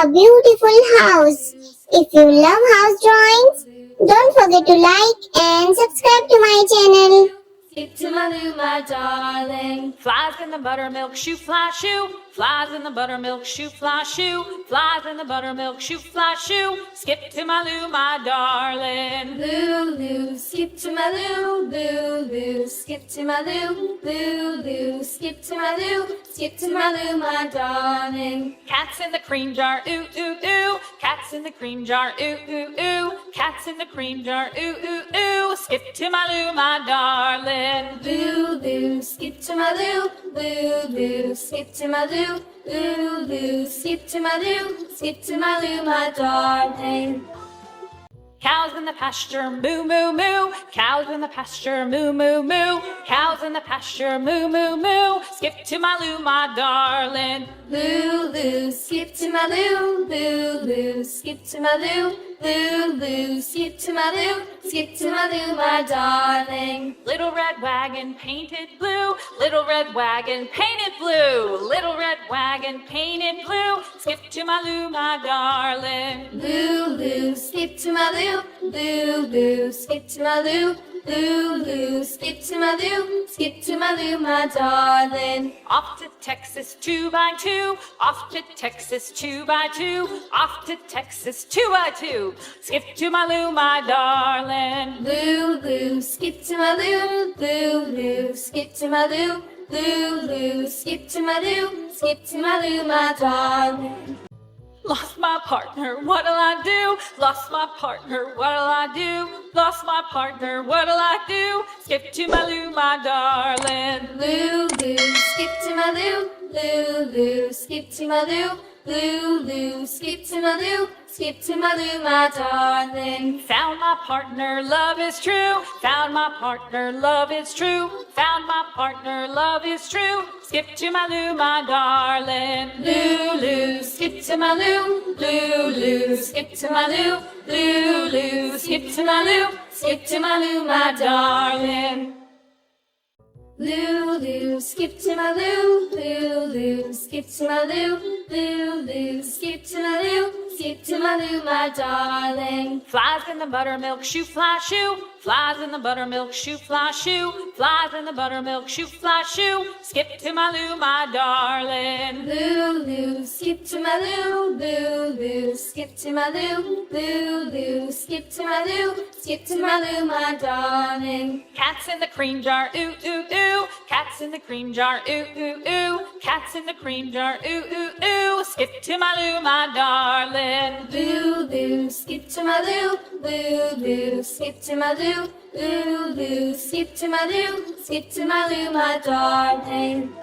a beautiful house. If you love house drawings, don't forget to like and subscribe to my channel. Skip to my loo, my darling. Flies in the buttermilk shoe, fly shoe. Flies in the buttermilk shoe, fly shoe. Flies in the buttermilk shoe, fly shoe. Skip to my loo, my darling. Loo, loo, skip to my loo, loo, loo. Skip to my loo, loo, loo. Skip to my loo, skip to my loo, my darling. Cats in the cream jar, ooh, ooh, ooh. Cats in the cream jar, ooh, ooh, ooh. Cats in the cream jar, ooh, ooh, ooh. Skip to my loo, my darling. Loo, loo, skip to my loo, loo, loo. Skip to my loo, loo, loo. Skip to my loo, skip to my loo, my darling. Cows in the pasture, moo, moo, moo. Cows in the pasture, moo, moo, moo. Cows in the pasture, moo, moo, moo. Skip to my loo, my darling. Loo, loo, skip to my loo, loo, loo. Skip to my loo, loo, loo. Skip to my loo, skip to my loo, my darling. Little red wagon painted blue. Little red wagon painted blue. Little red wagon painted blue. Skip to my loo, my darling. Loo, loo, skip to my loo. Loo, loo, skip to my loo, loo, loo, skip to my loo, skip to my loo, my darling. Off to Texas 2x2, off to Texas 2x2, off to Texas 2x2. Skip to my loo, my darling. Loo, loo, skip to my loo, loo, loo, skip to my loo, loo, loo, skip to my loo, skip to my loo, my darling. Lost my partner, what'll I do? Lost my partner, what'll I do? Lost my partner, what'll I do? Skip to my loo, my darling. Loo, loo, skip to my loo, loo, loo, skip to my loo, loo, loo, skip to my loo, skip to my loo, my darling. Found my partner, love is true. Found my partner, love is true. Found my partner, love is true. Skip to my loo, my darling. Loo, loo, skip to my loo, loo, loo, skip to my loo, loo, loo, skip to my loo, skip to my loo, my darling. Loo, loo, skip to my loo, loo, loo, skip to my loo, loo, loo, skip to my loo, skip to my loo, my darling. Flies in the buttermilk shoe, fly shoe. Flies in the buttermilk shoe, fly shoe. Flies in the buttermilk shoe, fly shoe. Skip to my loo, my darling. Loo, loo, skip to my loo, loo, loo, skip to my loo, loo, loo, skip to my loo, skip to my loo, my darling. Cats in the cream jar, ooh, ooh, ooh. Cats in the cream jar, ooh, ooh, ooh. Cats in the cream jar, ooh, ooh, ooh. Skip to my loo, my darling. Loo, loo, skip to my loo, loo, loo, skip to my loo, loo, loo, skip to my loo, skip to my loo, my darling.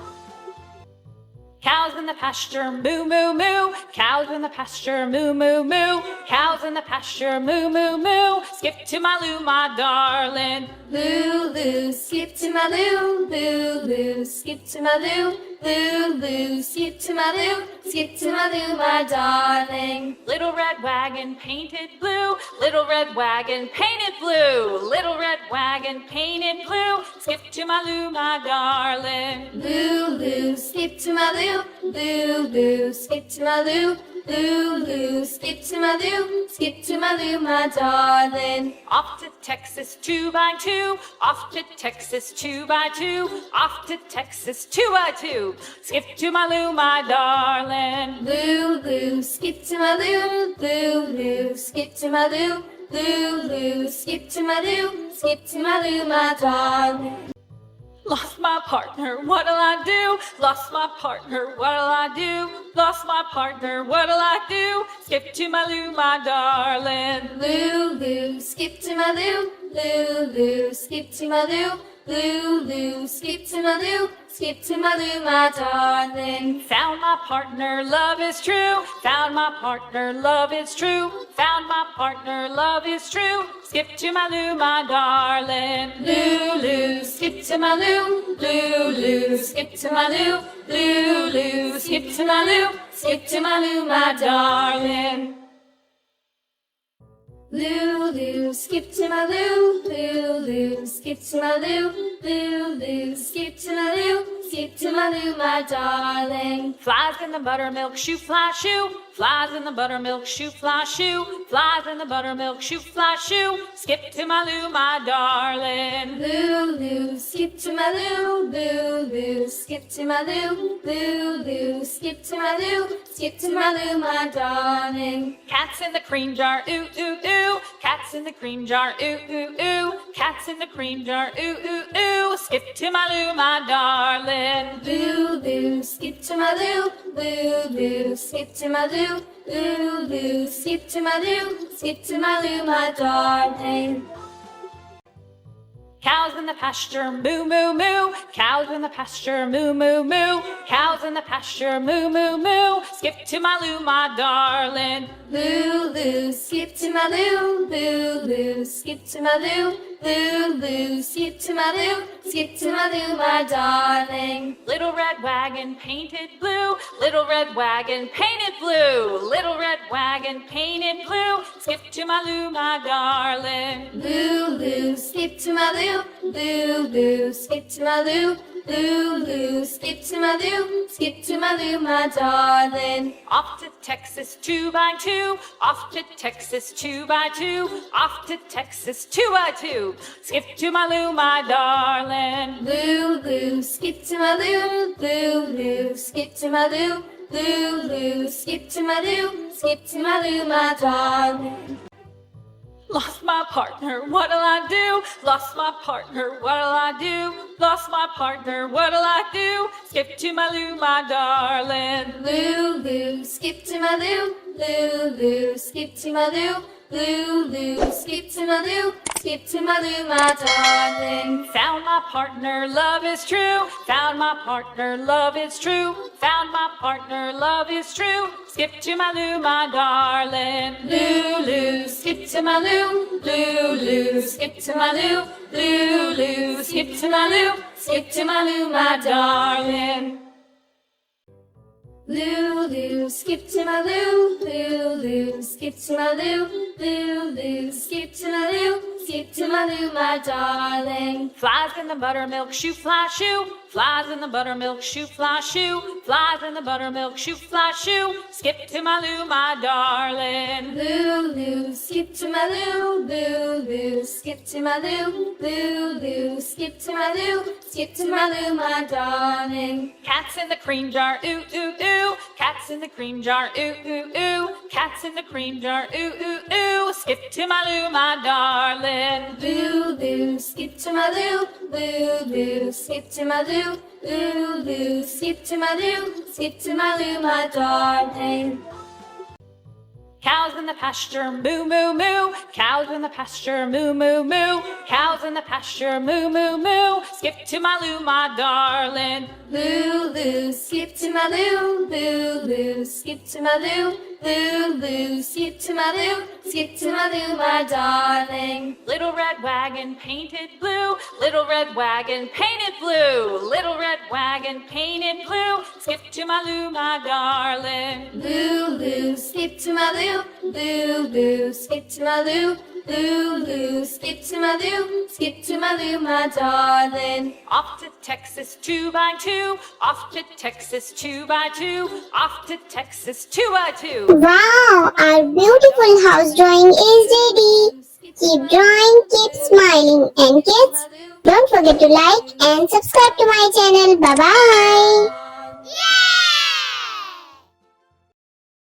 Cows in the pasture, moo, moo, moo. Cows in the pasture, moo, moo, moo. Cows in the pasture, moo, moo, moo. Skip to my loo, my darling. Loo, loo, skip to my loo, loo, loo, skip to my loo, loo, loo, skip to my loo, skip to my loo, my darling. Little red wagon painted blue. Little red wagon painted blue. Little red wagon painted blue. Skip to my loo, my darling. Loo, loo, skip to my loo, loo, loo, skip to my loo, loo, loo, skip to my loo, skip to my loo, my darling. Off to Texas 2x2, off to Texas 2x2, off to Texas 2x2. Skip to my loo, my darling. Loo, loo, skip to my loo, loo, loo, skip to my loo, loo, loo, skip to my loo, skip to my loo, my darling. Lost my partner, what'll I do? Lost my partner, what'll I do? Lost my partner, what'll I do? Skip to my loo, my darling. Loo, loo, skip to my loo, loo, loo, skip to my loo, loo, loo, skip to my loo, skip to my loo, my darling. Found my partner, love is true. Found my partner, love is true. Found my partner, love is true. Skip to my loo, my darling. Loo, loo, skip to my loo, loo, loo, skip to my loo, loo, loo, skip to my loo, skip to my loo, my darling. Loo, loo, skip to my loo, loo, loo, skip to my loo, loo, loo, skip to my loo, skip to my loo, my darling. Flies in the buttermilk shoe, fly shoe. Flies in the buttermilk shoe, fly shoe. Flies in the buttermilk shoe, fly shoe. Skip to my loo, my darling. Loo, loo, skip to my loo, loo, loo, skip to my loo, loo, loo, skip to my loo, skip to my loo, my darling. Cats in the cream jar, ooh, ooh, ooh. Cats in the cream jar, ooh, ooh, ooh. Cats in the cream jar, ooh, ooh, ooh. Skip to my loo, my darling. Loo, loo, skip to my loo, loo, loo, skip to my loo, loo, loo, skip to my loo, skip to my loo, my darling. Cows in the pasture, moo, moo, moo. Cows in the pasture, moo, moo, moo. Cows in the pasture, moo, moo, moo. Skip to my loo, my darling. Loo, loo, skip to my loo, loo, loo, skip to my loo, loo, loo, skip to my loo, skip to my loo, my darling. Little red wagon painted blue, little red wagon painted blue, little red wagon painted blue. Skip to my loo, my darling. Loo, loo, skip to my loo, loo, loo, skip to my loo, loo, loo, skip to my loo, skip to my loo, my darling. Off to Texas 2x2, off to Texas 2x2, off to Texas 2x2. Skip to my loo, my darling. Loo, loo, skip to my loo, loo, loo, skip to my loo, loo, loo, skip to my loo, skip to my loo, my darling. Lost my partner, what'll I do? Lost my partner, what'll I do? Lost my partner, what'll I do? Skip to my loo, my darling. Loo, loo, skip to my loo, loo, loo, skip to my loo, loo, loo, skip to my loo, skip to my loo, my darling. Found my partner, love is true. Found my partner, love is true. Found my partner, love is true. Skip to my loo, my darling. Loo, loo, skip to my loo, loo, loo, skip to my loo, loo, loo, skip to my loo, skip to my loo, my darling. Loo, loo, skip to my loo, loo, loo, skip to my loo, loo, loo, skip to my loo, skip to my loo, my darling. Flies in the buttermilk shoe, fly shoe. Flies in the buttermilk shoe, fly shoe. Flies in the buttermilk shoe, fly shoe. Skip to my loo, my darling. Loo, loo, skip to my loo, loo, loo, skip to my loo, loo, loo, skip to my loo, skip to my loo, my darling. Cats in the cream jar, ooh, ooh, ooh. Cats in the cream jar, ooh, ooh, ooh. Cats in the cream jar, ooh, ooh, ooh. Skip to my loo, my darling. Loo, loo, skip to my loo, loo, loo, skip to my loo, loo, loo, skip to my loo, skip to my loo, my darling. Cows in the pasture, moo, moo, moo. Cows in the pasture, moo, moo, moo. Cows in the pasture, moo, moo, moo. Skip to my loo, my darling. Loo, loo, skip to my loo, loo, loo, skip to my loo, loo, loo, skip to my loo, skip to my loo, my darling. Little red wagon painted blue, little red wagon painted blue, little red wagon painted blue. Skip to my loo, my darling. Loo, loo, skip to my loo, loo, loo, skip to my loo, loo, loo, skip to my loo, skip to my loo, my darling. Off to Texas 2x2, off to Texas 2x2, off to Texas 2x2. Wow, our beautiful house drawing is ready. Keep drawing, keep smiling, and kids, don't forget to like and subscribe to my channel. Bye bye.